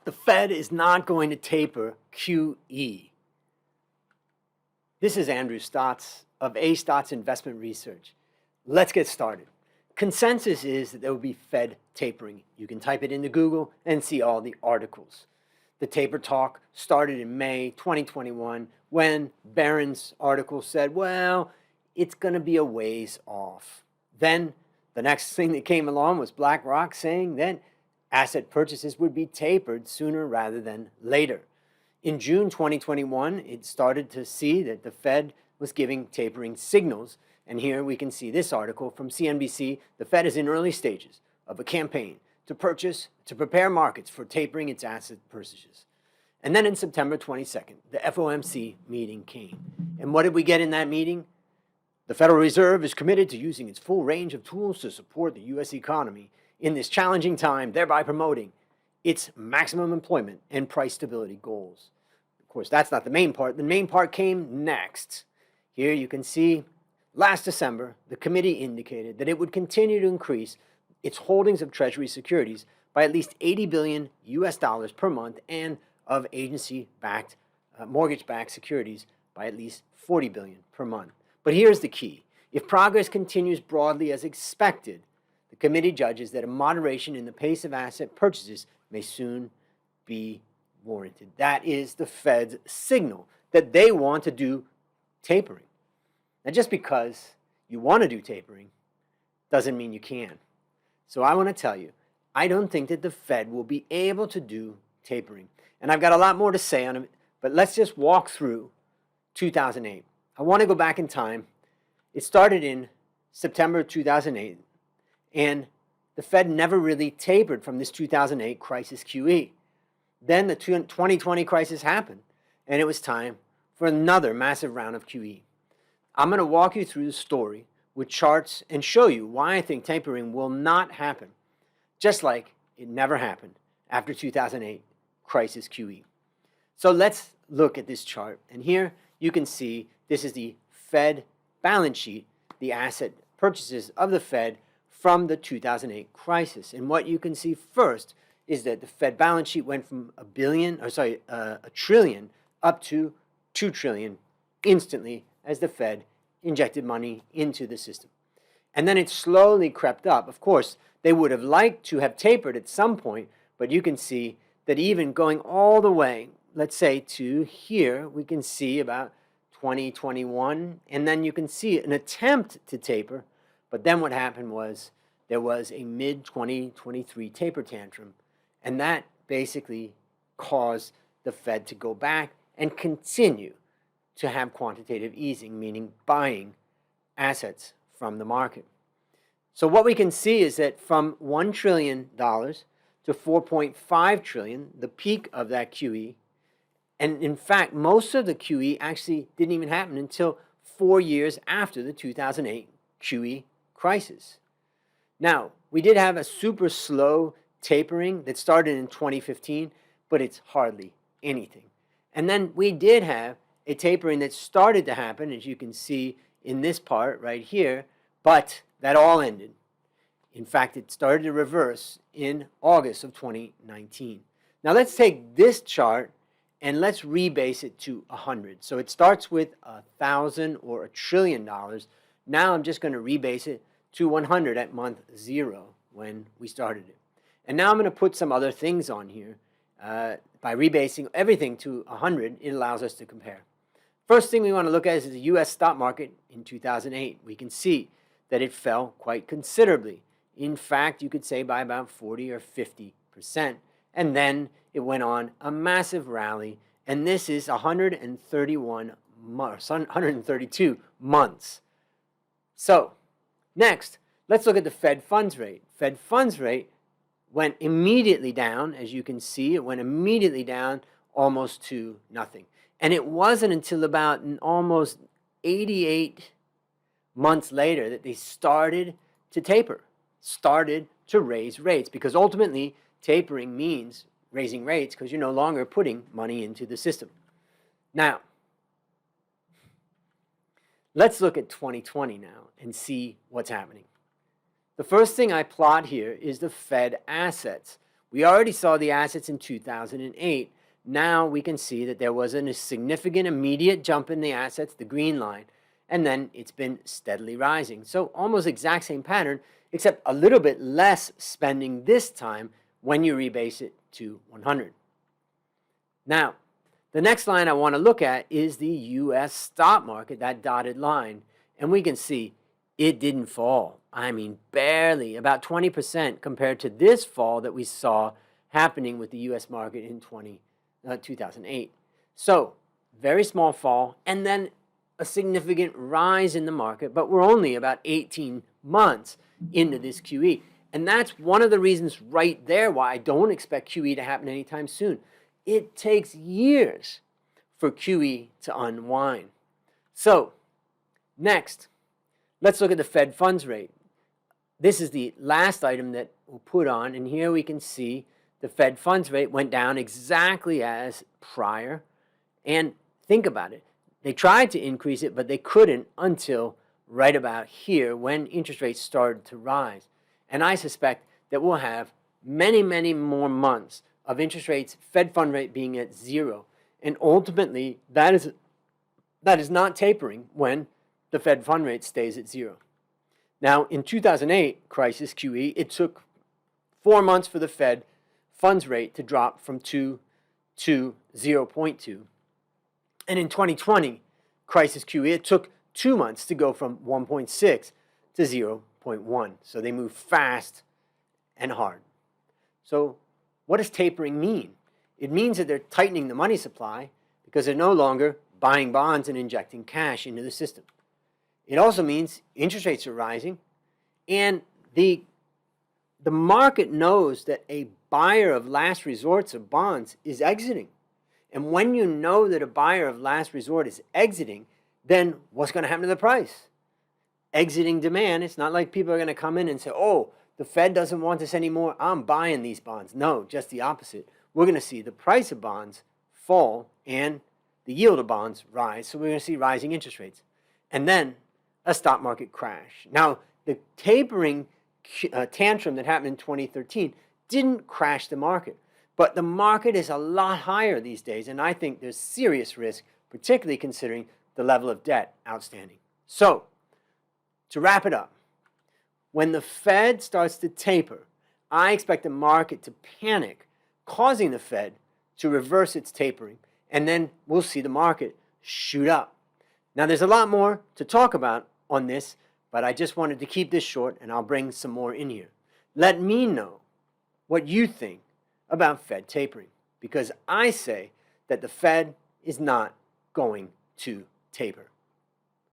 the Fed is not going to taper QE. This is Andrew Stotz of A. Stotz Investment Research. Let's get started. Consensus is that there will be Fed tapering. You can type it into Google and see all the articles. The taper talk started in May 2021 when Barron's article said, well, it's going to be a ways off. Then the next thing that came along was BlackRock saying that asset purchases would be tapered sooner rather than later. In June 2021, it started to see that the Fed was giving tapering signals. And here we can see this article from CNBC. The Fed is in early stages of a campaign to prepare markets for tapering its asset purchases. And then in September 22nd, the FOMC meeting came. And what did we get in that meeting? The Federal Reserve is committed to using its full range of tools to support the U.S. economy in this challenging time, thereby promoting its maximum employment and price stability goals. Of course, that's not the main part. The main part came next. Here you can see last December, the committee indicated that it would continue to increase its holdings of Treasury securities by at least $80 billion per month and of agency-backed, mortgage-backed securities by at least $40 billion per month. But here's the key. If progress continues broadly as expected, the committee judges that a moderation in the pace of asset purchases may soon be warranted. That is the Fed's signal that they want to do tapering. Now, just because you want to do tapering doesn't mean you can. So I want to tell you, I don't think that the Fed will be able to do tapering. And I've got a lot more to say on it, but let's just walk through 2008. I want to go back in time. It started in September 2008, and the Fed never really tapered from this 2008 crisis QE. Then the 2020 crisis happened, and it was time for another massive round of QE. I'm going to walk you through the story with charts and show you why I think tapering will not happen, just like it never happened after 2008 crisis QE. So let's look at this chart, and here you can see this is the Fed balance sheet, the asset purchases of the Fed from the 2008 crisis. And what you can see first is that the Fed balance sheet went from a trillion up to 2 trillion instantly as the Fed injected money into the system. And then it slowly crept up. Of course, they would have liked to have tapered at some point, but you can see that even going all the way, let's say to here, we can see about 2021, and then you can see an attempt to taper, but then what happened was there was a mid-2023 taper tantrum, and that basically caused the Fed to go back and continue to have quantitative easing, meaning buying assets from the market. So what we can see is that from $1 trillion to 4.5 trillion, the peak of that QE, and in fact, most of the QE actually didn't even happen until 4 years after the 2008 QE crisis. Now, we did have a super slow tapering that started in 2015, but it's hardly anything. And then we did have a tapering that started to happen, as you can see in this part right here, but that all ended. In fact, it started to reverse in August of 2019. Now let's take this chart and let's rebase it to 100. So it starts with 1,000 or $1 trillion. Now I'm just going to rebase it to 100 at month 0 when we started it. And now I'm going to put some other things on here. By rebasing everything to 100, it allows us to compare. First thing we want to look at is the U.S. stock market in 2008. We can see that it fell quite considerably. In fact, you could say by about 40 or 50%. And then it went on a massive rally, and this is 132 months. So next, let's look at the Fed funds rate. Fed funds rate went immediately down. As you can see, it went immediately down almost to nothing. And it wasn't until about almost 88 months later that they started to taper, started to raise rates, because ultimately tapering means raising rates because you're no longer putting money into the system. Now, let's look at 2020 now and see what's happening. The first thing I plot here is the Fed assets, We already saw the assets in 2008. Now we can see that there was a significant immediate jump in the assets, the green line, and then it's been steadily rising. So almost exact same pattern, except a little bit less spending this time when you rebase it to 100. Now, the next line I want to look at is the U.S. stock market, that dotted line, and we can see it didn't fall. I mean, barely, about 20% compared to this fall that we saw happening with the U.S. market in 2008. So, very small fall, and then a significant rise in the market, but we're only about 18 months into this QE. And that's one of the reasons right there why I don't expect QE to happen anytime soon. It takes years for QE to unwind. So, next, let's look at the Fed funds rate. This is the last item that we'll put on, and here we can see the Fed funds rate went down exactly as prior. And think about it. They tried to increase it, but they couldn't until right about here when interest rates started to rise. And I suspect that we'll have many, many more months of interest rates, Fed fund rate being at zero. And ultimately, that is not tapering when the Fed fund rate stays at zero. Now, in 2008 crisis QE, it took 4 months for the Fed funds rate to drop from 2 to 0.2. And in 2020 crisis QE, it took 2 months to go from 1.6 to 0.1. So they moved fast and hard. So what does tapering mean? It means that they're tightening the money supply because they're no longer buying bonds and injecting cash into the system. It also means interest rates are rising, and the market knows that a buyer of last resorts of bonds is exiting. And when you know that a buyer of last resort is exiting, then what's going to happen to the price? Exiting demand. It's not like people are going to come in and say, oh, the Fed doesn't want this anymore, I'm buying these bonds. No, just the opposite. We're going to see the price of bonds fall and the yield of bonds rise. So we're going to see rising interest rates. And then a stock market crash. Now, the tapering tantrum that happened in 2013 didn't crash the market. But the market is a lot higher these days, and I think there's serious risk, particularly considering the level of debt outstanding. So, to wrap it up, when the Fed starts to taper, I expect the market to panic, causing the Fed to reverse its tapering, and then we'll see the market shoot up. Now, there's a lot more to talk about on this, but I just wanted to keep this short, and I'll bring some more in here. Let me know what you think about Fed tapering, because I say that the Fed is not going to taper.